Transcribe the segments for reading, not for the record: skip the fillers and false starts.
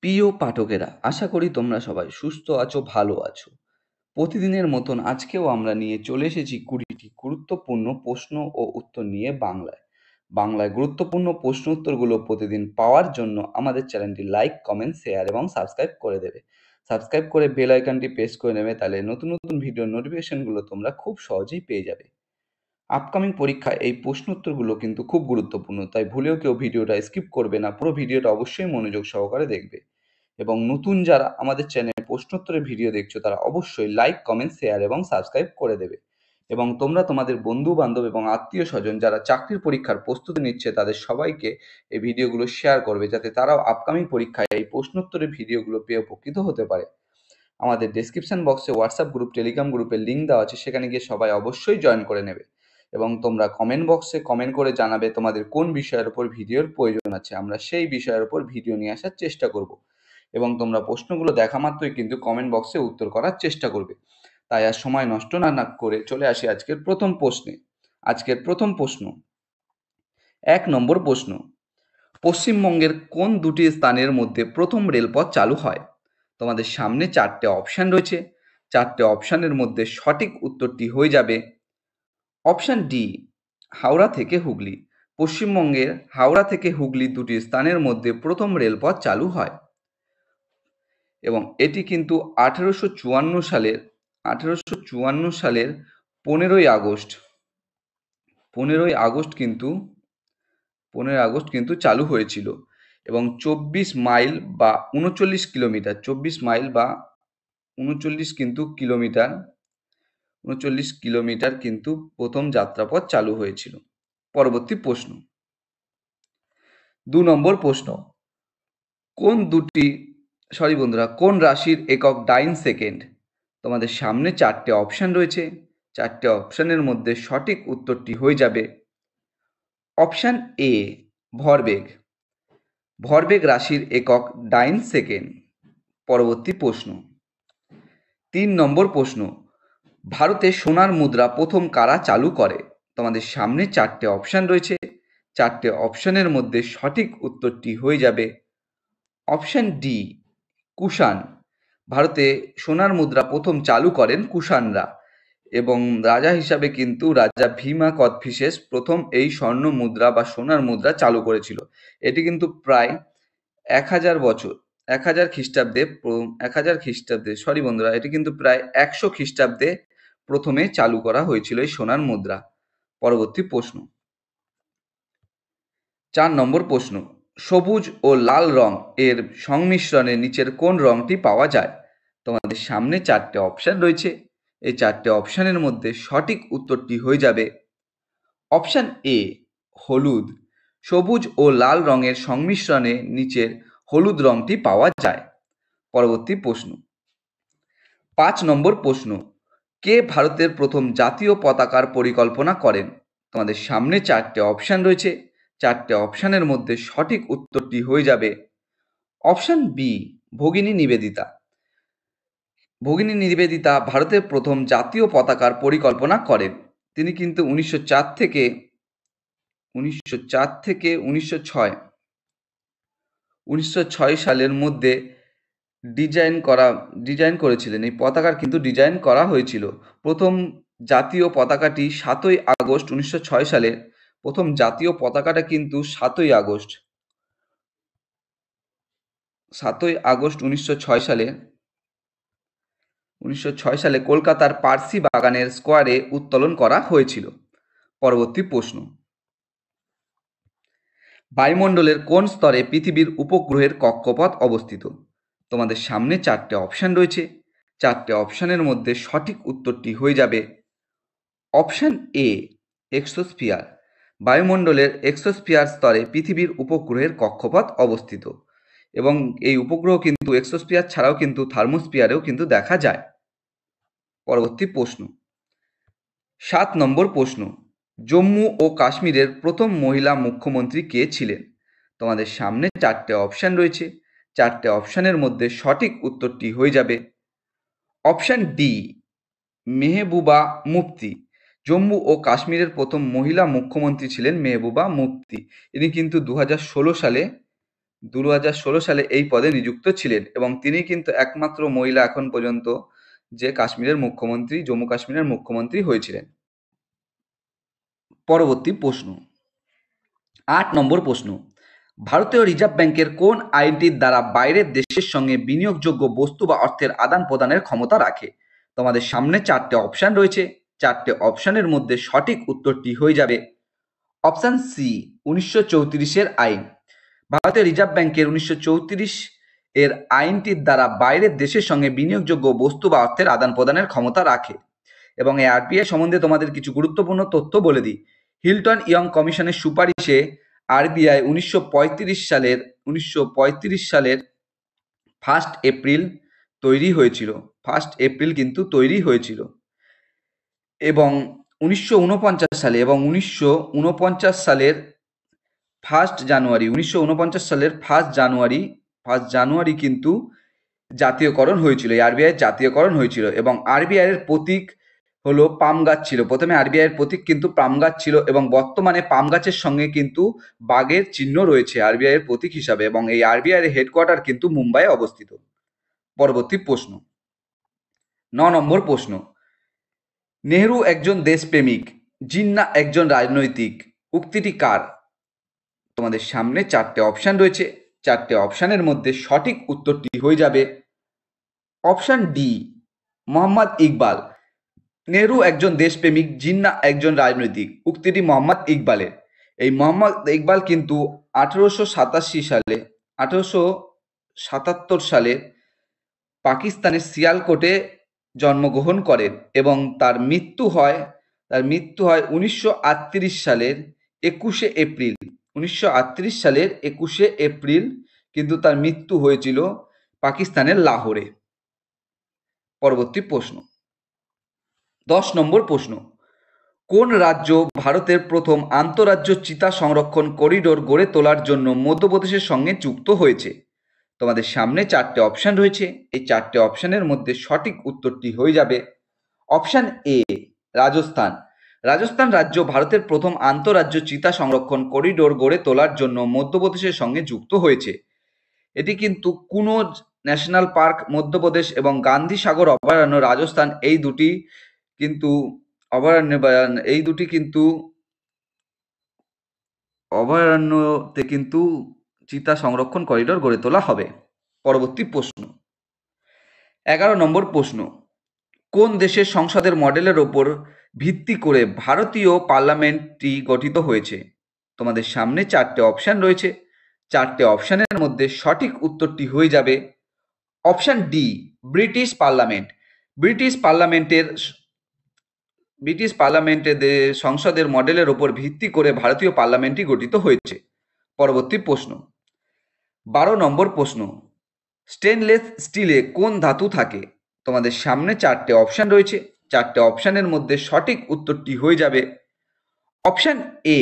প্রিয় পাঠকেরা, আশা করি তোমরা সবাই সুস্থ আছো, ভালো আছো। প্রতিদিনের মতন আজকেও আমরা নিয়ে চলে এসেছি 20টি গুরুত্বপূর্ণ প্রশ্ন ও উত্তর নিয়ে বাংলায়। বাংলায় গুরুত্বপূর্ণ প্রশ্ন উত্তরগুলো প্রতিদিন পাওয়ার জন্য আমাদের চ্যানেলটি লাইক, কমেন্ট, শেয়ার এবং সাবস্ক্রাইব করে দেবে। সাবস্ক্রাইব করে বেল আইকনটি প্রেস করে নেবে, তাহলে নতুন নতুন ভিডিওর নোটিফিকেশনগুলো তোমরা খুব সহজেই পেয়ে যাবে। আপকামিং পরীক্ষায় এই প্রশ্ন উত্তরগুলো কিন্তু খুব গুরুত্বপূর্ণ, তাই ভুলেও কেউ ভিডিওটা স্কিপ করবে না, পুরো ভিডিওটা অবশ্যই মনোযোগ সহকারে দেখবে। এবং নতুন যারা আমাদের চ্যানেলে প্রশ্নোত্তরের ভিডিও দেখছো তারা অবশ্যই লাইক, কমেন্ট, শেয়ার এবং সাবস্ক্রাইব করে দেবে। এবং তোমরা তোমাদের বন্ধু বান্ধব এবং আত্মীয় স্বজন যারা চাকরির পরীক্ষার প্রস্তুতি নিচ্ছে তাদের সবাইকে এই ভিডিওগুলো শেয়ার করবে, যাতে তারাও আপকামিং পরীক্ষায় এই প্রশ্নোত্তরের ভিডিওগুলো পেয়ে উপকৃত হতে পারে। আমাদের ডেসক্রিপশন বক্সে হোয়াটসঅ্যাপ গ্রুপ, টেলিগ্রাম গ্রুপের লিঙ্ক দেওয়া আছে, সেখানে গিয়ে সবাই অবশ্যই জয়েন করে নেবে। এবং তোমরা কমেন্ট বক্সে কমেন্ট করে জানাবে তোমাদের কোন বিষয়ের উপর ভিডিওর প্রয়োজন আছে, আমরা সেই বিষয়ের উপর ভিডিও নিয়ে আসার চেষ্টা করব। এবং তোমরা প্রশ্নগুলো দেখা মাত্রই কিন্তু কমেন্ট বক্সে উত্তর করার চেষ্টা করবে। তাই আর সময় নষ্ট না করে চলে আসি আজকের প্রথম প্রশ্নে। আজকের প্রথম প্রশ্ন, 1 নম্বর প্রশ্ন, পশ্চিমবঙ্গের কোন দুটি স্থানের মধ্যে প্রথম রেলপথ চালু হয়? তোমাদের সামনে 4টে অপশান রয়েছে। 4টে অপশানের মধ্যে সঠিক উত্তরটি হয়ে যাবে অপশান ডি, হাওড়া থেকে হুগলি। পশ্চিমবঙ্গের হাওড়া থেকে হুগলি দুটি স্থানের মধ্যে প্রথম রেলপথ চালু হয়। এবং এটি কিন্তু 1854 সালের 15ই আগস্ট 15ই আগস্ট কিন্তু চালু হয়েছিল। এবং 24 মাইল বা 39 কিলোমিটার কিন্তু প্রথম যাত্রাপথ চালু হয়েছিল। পরবর্তী প্রশ্ন, 2 নম্বর প্রশ্ন, কোন রাশির একক ডাইন সেকেন্ড? তোমাদের সামনে 4টে অপশান রয়েছে। 4টে অপশানের মধ্যে সঠিক উত্তরটি হয়ে যাবে অপশান এ, ভরবেগ। ভরবেগ রাশির একক ডাইন সেকেন্ড। পরবর্তী প্রশ্ন, 3 নম্বর প্রশ্ন, ভারতে সোনার মুদ্রা প্রথম কারা চালু করে? তোমাদের সামনে 4টে অপশান রয়েছে। 4টে অপশানের মধ্যে সঠিক উত্তরটি হয়ে যাবে অপশান ডি, কুষাণ। ভারতে সোনার মুদ্রা প্রথম চালু করেন কুষাণরা। এবং রাজা হিসাবে কিন্তু রাজা ভীমা কোদফিসেস প্রথম এই স্বর্ণ মুদ্রা বা সোনার মুদ্রা চালু করেছিল। এটি কিন্তু প্রায় 1000 বছর, 1000 খ্রিস্টাব্দে সরি বন্ধুরা, এটি কিন্তু প্রায় 100 খ্রিস্টাব্দে প্রথমে চালু করা হয়েছিল এই সোনার মুদ্রা। পরবর্তী প্রশ্ন, 4 নম্বর প্রশ্ন, সবুজ ও লাল রং এর সংমিশ্রণে নিচের কোন রংটি পাওয়া যায়? তোমাদের সামনে 4টে অপশান রয়েছে। এই 4টে অপশানের মধ্যে সঠিক উত্তরটি হয়ে যাবে অপশান এ, হলুদ। সবুজ ও লাল রঙের সংমিশ্রণে নিচের হলুদ রংটি পাওয়া যায়। পরবর্তী প্রশ্ন, 5 নম্বর প্রশ্ন, কে ভারতের প্রথম জাতীয় পতাকার পরিকল্পনা করেন? তোমাদের সামনে 4টে অপশান রয়েছে। 4টে অপশানের মধ্যে সঠিক উত্তরটি হয়ে যাবে অপশান বি, ভগিনী নিবেদিতা। ভগিনী নিবেদিতা ভারতের প্রথম জাতীয় পতাকার পরিকল্পনা করেন। তিনি কিন্তু 1904 থেকে 1906 সালের মধ্যে ডিজাইন করেছিলেন। এই পতাকার কিন্তু ডিজাইন করা হয়েছিল। প্রথম জাতীয় পতাকাটি 7ই আগস্ট 1906 সালে, প্রথম জাতীয় পতাকাটা কিন্তু 7ই আগস্ট 1906 সালে কলকাতার পার্সি বাগানের স্কোয়ারে উত্তোলন করা হয়েছিল। পরবর্তী প্রশ্ন, বায়ুমণ্ডলের কোন স্তরে পৃথিবীর উপগ্রহের কক্ষপথ অবস্থিত? তোমাদের সামনে 4টে অপশান রয়েছে। 4টে অপশানের মধ্যে সঠিক উত্তরটি হয়ে যাবে অপশান এ, এক্সোস্ফিয়ার। বায়ুমণ্ডলের এক্সোস্ফিয়ার স্তরে পৃথিবীর উপগ্রহের কক্ষপথ অবস্থিত। এবং এই উপগ্রহ কিন্তু এক্সোস্ফিয়ার ছাড়াও কিন্তু থার্মোস্ফিয়ারেও কিন্তু দেখা যায়। পরবর্তী প্রশ্ন, 7 নম্বর প্রশ্ন, জম্মু ও কাশ্মীরের প্রথম মহিলা মুখ্যমন্ত্রী কে ছিলেন? তোমাদের সামনে 4টে অপশান রয়েছে। 4টে অপশানের মধ্যে সঠিক উত্তরটি হয়ে যাবে অপশান ডি, মেহবুবা মুফতি। জম্মু ও কাশ্মীরের প্রথম মহিলা মুখ্যমন্ত্রী ছিলেন মেহবুবা মুফতি। ইনি কিন্তু 2016 সালে 2016 সালে এই পদে নিযুক্ত ছিলেন এবং তিনি কিন্তু একমাত্র মহিলা এখন পর্যন্ত যে কাশ্মীরের মুখ্যমন্ত্রী, জম্মু কাশ্মীরের মুখ্যমন্ত্রী হয়েছিলেন। পরবর্তী প্রশ্ন, 8 নম্বর প্রশ্ন, ভারতীয় রিজার্ভ ব্যাংকের কোন আইনটির দ্বারা বাইরের দেশের সঙ্গে বিনিয়োগযোগ্য বস্তু বা অর্থের আদান প্রদানের ক্ষমতা রাখে? তোমাদের সামনে 4টে অপশন রয়েছে। 4টে অপশনের মধ্যে সঠিক উত্তরটি হয়ে যাবে অপশন সি, 1934 আইন। ভারতীয় রিজার্ভ ব্যাংকের 1934 এর আইনটির দ্বারা বাইরের দেশের সঙ্গে বিনিয়োগযোগ্য বস্তু বা অর্থের আদান প্রদানের ক্ষমতা রাখে। এবং এই আরবিআই সম্বন্ধে তোমাদের কিছু গুরুত্বপূর্ণ তথ্য বলে দিই। হিল্টন ইয়ং কমিশনের সুপারিশে আরবিআই 1935 সালের 1 এপ্রিল তৈরি হয়েছিল। 1 এপ্রিল কিন্তু তৈরি হয়েছিল এবং 1949 সালে এবং 1949 সালের 1 জানুয়ারি 1949 সালের 1 জানুয়ারি কিন্তু জাতীয়করণ হয়েছিল। এই আরবিআই জাতীয়করণ হয়েছিল এবং আরবিআই এর প্রতীক হলো পাম গাছ ছিল। প্রথমে আরবিআই এর প্রতীক কিন্তু পাম গাছ ছিল এবং বর্তমানে পাম গাছের সঙ্গে কিন্তু বাঘের চিহ্ন রয়েছে আরবিআই এর প্রতীক হিসাবে এবং এই আরবিআই এর হেডকোয়ার্টার কিন্তু মুম্বাইয়ে অবস্থিত। পরবর্তী প্রশ্ন, 9 নম্বর প্রশ্ন, নেহরু একজন দেশপ্রেমিক, জিন্না একজন রাজনৈতিক, উক্তিটি কার? তোমাদের সামনে 4টে অপশন রয়েছে। 4টে অপশনের মধ্যে সঠিক উত্তরটি হয়ে যাবে অপশন ডি, মোহাম্মদ ইকবাল। নেহরু একজন দেশপ্রেমিক, জিন্না একজন রাজনৈতিক, উক্তিটি মোহাম্মদ ইকবালের। এই মোহাম্মদ ইকবাল কিন্তু 1877 সালে পাকিস্তানের সিয়ালকোটে জন্মগ্রহণ করেন এবং তার মৃত্যু হয় 1938 সালের 21শে এপ্রিল। 1938 সালের 21শে এপ্রিল কিন্তু তার মৃত্যু হয়েছিল পাকিস্তানের লাহোরে। পরবর্তী প্রশ্ন, 10 নম্বর প্রশ্ন, কোন রাজ্য ভারতের প্রথম আন্তঃরাজ্য চিতা সংরক্ষণ করিডোর গড়ে তোলার জন্য মধ্যপ্রদেশের সঙ্গে যুক্ত হয়েছে? তোমাদের সামনে 4টে অপশন রয়েছে। এই 4টে অপশনের মধ্যে সঠিক উত্তরটি হয়ে যাবে অপশন এ, রাজস্থান। রাজস্থান রাজ্য ভারতের প্রথম আন্তঃরাজ্য চিতা সংরক্ষণ করিডোর গড়ে তোলার জন্য মধ্যপ্রদেশের সঙ্গে যুক্ত হয়েছে। এটি কিন্তু কুনোজ ন্যাশনাল পার্ক মধ্যপ্রদেশ এবং গান্ধী সাগর অভয়ারণ্য রাজস্থান, এই দুটি কিন্তু অভয়ারণ্যতে কিন্তু চিতা সংরক্ষণ করিডোর গড়ে তোলা হবে। পরবর্তী প্রশ্ন, 11 নম্বর প্রশ্ন, কোন দেশের সংসদের মডেলের ওপর ভিত্তি করে ভারতীয় পার্লামেন্টটি গঠিত হয়েছে? তোমাদের সামনে 4টে অপশন রয়েছে। 4টে অপশনের মধ্যে সঠিক উত্তরটি হয়ে যাবে option D, British parliament. British পার্লামেন্টের সংসদের মডেলের ওপর ভিত্তি করে ভারতীয় পার্লামেন্টটি গঠিত হয়েছে। পরবর্তী প্রশ্ন, 12 নম্বর প্রশ্ন, স্টেনলেস স্টিলে কোন ধাতু থাকে? তোমাদের সামনে 4টে অপশন রয়েছে। 4টে অপশনের মধ্যে সঠিক উত্তরটি হয়ে যাবে অপশন এ,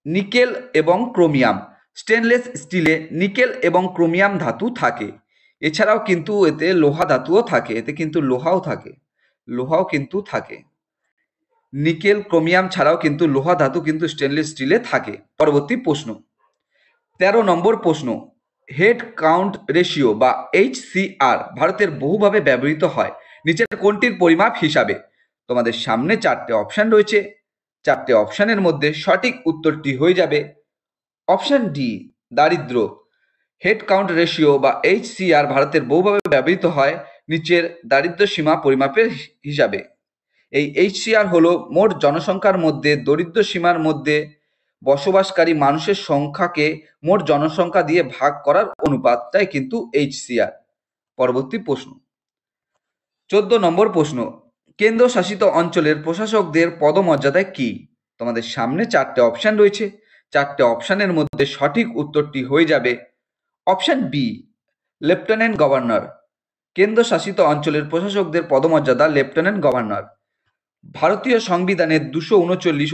নিকেল এবং ক্রোমিয়াম। স্টেনলেস স্টিলে নিকেল এবং ক্রোমিয়াম ধাতু থাকে। এছাড়াও কিন্তু এতে লোহা ধাতুও থাকে, এতে কিন্তু লোহাও কিন্তু থাকে। নিকেল ক্রোমিয়াম ছাড়াও কিন্তু লোহা ধাতু কিন্তু স্টেনলেস স্টিলে থাকে। পরবর্তী প্রশ্ন, 13 নম্বর প্রশ্ন, হেড কাউন্ট রেশিও বা HCR ভারতের বহুভাবে ব্যবহৃত হয় নিচের কোনটির পরিমাপ হিসাবে? তোমাদের সামনে 4টে অপশন রয়েছে। 4টে অপশনের মধ্যে সঠিক উত্তরটি হয়ে যাবে অপশন ডি, দারিদ্র। হেড কাউন্ট রেশিও বা HCR ভারতের বহুভাবে ব্যবহৃত হয় নিচের দারিদ্র সীমা পরিমাপের হিসাবে। এই HCR হলো মোট জনসংখ্যার মধ্যে দরিদ্র সীমার মধ্যে বসবাসকারী মানুষের সংখ্যাকে মোট জনসংখ্যা দিয়ে ভাগ করার অনুপাতটাই কিন্তু HCR। পরবর্তী প্রশ্ন, 14 নম্বর প্রশ্ন, কেন্দ্রশাসিত অঞ্চলের প্রশাসকদের পদমর্যাদায় কি? তোমাদের সামনে 4টে অপশন রয়েছে। 4টে অপশনের মধ্যে সঠিক উত্তরটি হয়ে যাবে অপশন বি, লেফটেন্যান্ট গভর্নর। কেন্দ্রশাসিত অঞ্চলের প্রশাসকদের পদমর্যাদা লেফটেন্যান্ট গভর্নর। ভারতীয় সংবিধানের 239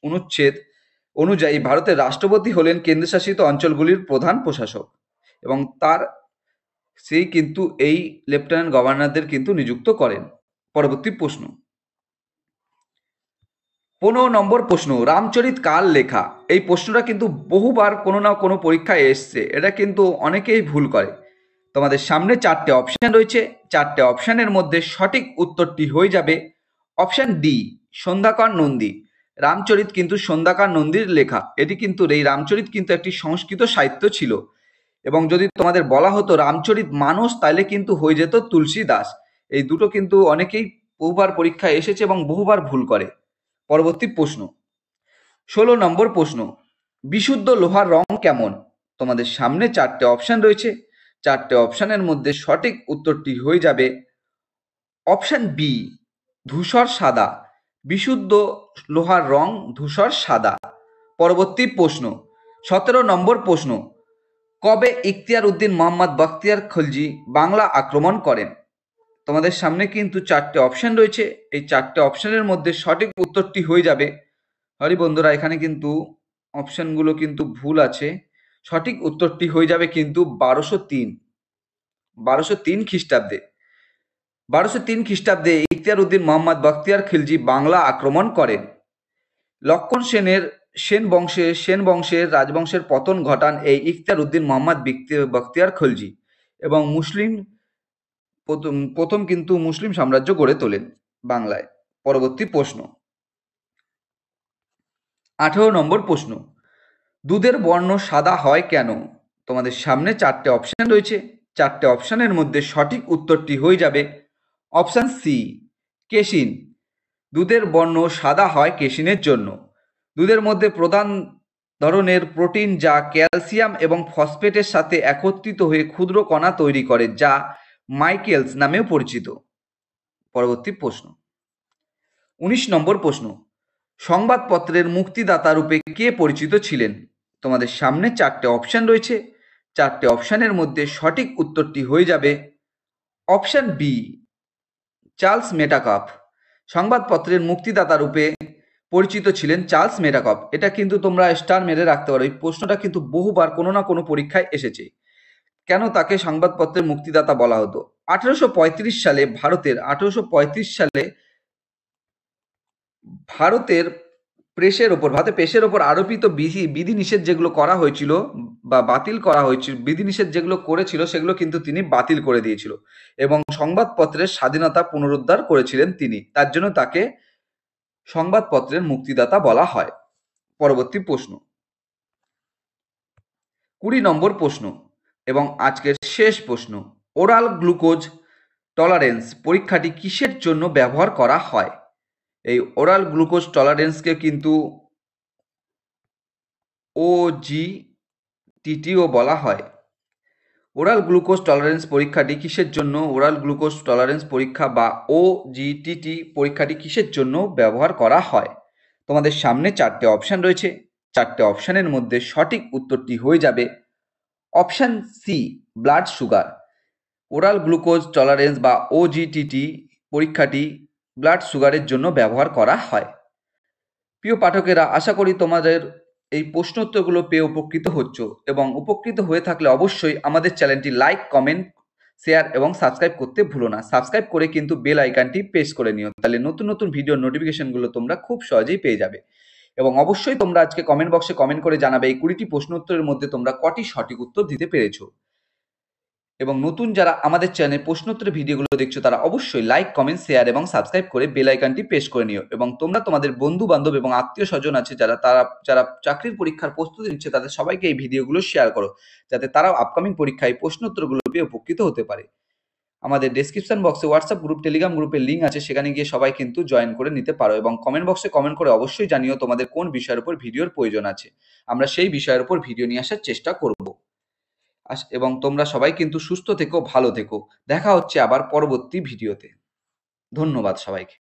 অনুচ্ছেদ অনুযায়ী ভারতের রাষ্ট্রপতি হলেন কেন্দ্রশাসিত অঞ্চলগুলির প্রধান প্রশাসক এবং সেই কিন্তু এই লেফটেন্যান্ট গভর্নরদের কিন্তু নিযুক্ত করেন। পরবর্তী প্রশ্ন, 15 নম্বর প্রশ্ন, রামচরিত কার লেখা? এই প্রশ্নটা কিন্তু বহুবার কোনো না কোনো পরীক্ষায় এসছে, এটা কিন্তু অনেকেই ভুল করে। তোমাদের সামনে 4টে অপশন রয়েছে, 4টে অপশনের মধ্যে সঠিক উত্তরটি হয়ে যাবে অপশন ডি, সন্ধ্যাকর নন্দী। রামচরিত কিন্তু সন্ধ্যাকর নন্দীর লেখা। এটি কিন্তু এই রামচরিত কিন্তু একটি সংস্কৃত সাহিত্য ছিল, এবং যদি তোমাদের বলা হতো রামচরিত মানস তাহলে কিন্তু হয়ে যেত তুলসী দাস। এই দুটো কিন্তু অনেকেই বহুবার পরীক্ষায় এসেছে এবং বহুবার ভুল করে। পরবর্তী প্রশ্ন, 16 নম্বর প্রশ্ন, বিশুদ্ধ লোহার রং কেমন? তোমাদের সামনে 4টে অপশন রয়েছে, 4টে অপশনের মধ্যে সঠিক উত্তরটি হয়ে যাবে অপশন বি, ধূসর সাদা। বিশুদ্ধ লোহার রং ধূসর সাদা। পরবর্তী প্রশ্ন, 17 নম্বর প্রশ্ন, কবে ইখতিয়ার উদ্দিন মোহাম্মদ বখতিয়ার খলজি বাংলা আক্রমণ করেন? তোমাদের সামনে কিন্তু 4টে অপশন রয়েছে, এই 4টে অপশনের মধ্যে সঠিক উত্তরটি হয়ে যাবে, সরি বন্ধুরা এখানে কিন্তু অপশনগুলো কিন্তু ভুল আছে, সঠিক উত্তরটি হয়ে যাবে কিন্তু 1203 খ্রিস্টাব্দে। 1203 খ্রিস্টাব্দে ইখতিয়ার উদ্দিন মোহাম্মদ বখতিয়ার খিলজি বাংলা আক্রমণ করেন। লক্ষণ সেনের সেন বংশের রাজবংশের পতন ঘটান এই ইখতিয়ার উদ্দিন মোহাম্মদ বখতিয়ার খলজি, এবং প্রথম কিন্তু মুসলিম সাম্রাজ্য গড়ে তোলেন বাংলায়। পরবর্তী প্রশ্ন, 18 নম্বর প্রশ্ন, দুধের বর্ণ সাদা হয় কেন? তোমাদের সামনে 4টে অপশন রয়েছে, 4টে অপশনের মধ্যে সঠিক উত্তরটি হয়ে যাবে অপশন সি, কেশিন। দুধের বর্ণ সাদা হয় কেশিনের জন্য। দুধের মধ্যে প্রধান ধরনের প্রোটিন যা ক্যালসিয়াম এবং ফসফেটের সাথে একত্রিত হয়ে ক্ষুদ্র কণা তৈরি করে, যা মাইকেলস নামেও পরিচিত। পরবর্তী প্রশ্ন, 19 নম্বর প্রশ্ন, সংবাদপত্রের মুক্তিদাতা রূপে কে পরিচিত ছিলেন? তোমাদের সামনে 4টে অপশন রয়েছে, 4টে অপশনের মধ্যে সঠিক উত্তরটি হয়ে যাবে অপশন বি, চার্লস মেটাকাপ। সংবাদপত্রের মুক্তিদাতা রূপে পরিচিত ছিলেন চার্লস মেটাকাপ। এটা কিন্তু তোমরা স্টার মেরে রাখতে পারো, এই প্রশ্নটা কিন্তু বহুবার কোনো না কোনো পরীক্ষায় এসেছে। কেন তাকে সংবাদপত্রের মুক্তিদাতা বলা হতো? 1835 সালে ভারতের প্রেসের ওপর আরোপিত বিধিনিষেধ যেগুলো করা হয়েছিল বা বাতিল করা হয়েছিল, বিধিনিষেধ যেগুলো করেছিল সেগুলো কিন্তু তিনি বাতিল করে দিয়েছিল, এবং সংবাদপত্রের স্বাধীনতা পুনরুদ্ধার করেছিলেন তিনি। তার জন্য তাকে সংবাদপত্রের মুক্তিদাতা বলা হয়। পরবর্তী প্রশ্ন, 20 নম্বর প্রশ্ন এবং আজকের শেষ প্রশ্ন, ওরাল গ্লুকোজ টলারেন্স পরীক্ষাটি কিসের জন্য ব্যবহার করা হয়? এই ওরাল গ্লুকোজ টলারেন্সকে কিন্তু OGTTও বলা হয়। ওরাল গ্লুকোজ টলারেন্স পরীক্ষাটি কিসের জন্য, ওরাল গ্লুকোজ টলারেন্স পরীক্ষা বা OGTT পরীক্ষাটি কিসের জন্য ব্যবহার করা হয়? তোমাদের সামনে 4টে অপশন রয়েছে, 4টে অপশনের মধ্যে সঠিক উত্তরটি হয়ে যাবে option C, blood sugar. Oral glucose tolerance বা OGTT পরীক্ষাটি ব্লাড সুগারের জন্য ব্যবহার করা হয়। প্রিয় পাঠকেরা, আশা করি তোমাদের এই প্রশ্নোত্তরগুলো পেয়ে উপকৃত হচ্ছ, এবং উপকৃত হয়ে থাকলে অবশ্যই আমাদের চ্যানেলটি লাইক, কমেন্ট, শেয়ার এবং সাবস্ক্রাইব করতে ভুলো না। সাবস্ক্রাইব করে কিন্তু বেল আইকনটি প্রেস করে নিও, তাহলে নতুন নতুন ভিডিওর নোটিফিকেশনগুলো তোমরা খুব সহজেই পেয়ে যাবে। এবং অবশ্যই তোমরা আজকে কমেন্ট বক্সে কমেন্ট করে জানাবে এই 20টি প্রশ্ন উত্তরের মধ্যে তোমরা কটি সঠিক উত্তর দিতে পেরেছো। এবং নতুন যারা আমাদের চ্যানেলে প্রশ্নোত্তরের ভিডিওগুলো দেখছো তারা অবশ্যই লাইক, কমেন্ট, শেয়ার এবং সাবস্ক্রাইব করে বেল আইকনটি প্রেস করে নিও। এবং তোমরা তোমাদের বন্ধু বান্ধব এবং আত্মীয় স্বজন আছে যারা চাকরির পরীক্ষার প্রস্তুতি নিচ্ছে, তাদের সবাইকে এই ভিডিওগুলো শেয়ার করো, যাতে তারাও আপকামিং পরীক্ষায় প্রশ্নোত্তরগুলো পেয়ে উপকৃত হতে পারে। আমাদের ডেসক্রিপশন বক্সে হোয়াটসঅ্যাপ গ্রুপ, টেলিগ্রাম গ্রুপের লিঙ্ক আছে, সেখানে গিয়ে সবাই কিন্তু জয়েন করে নিতে পারো। এবং কমেন্ট বক্সে কমেন্ট করে অবশ্যই জানিও তোমাদের কোন বিষয়ের উপর ভিডিওর প্রয়োজন আছে, আমরা সেই বিষয়ের উপর ভিডিও নিয়ে আসার চেষ্টা করব। এবং তোমরা সবাই কিন্তু সুস্থ থেকো, ভালো থেকো। দেখা হচ্ছে আবার পরবর্তী ভিডিওতে। ধন্যবাদ সবাইকে।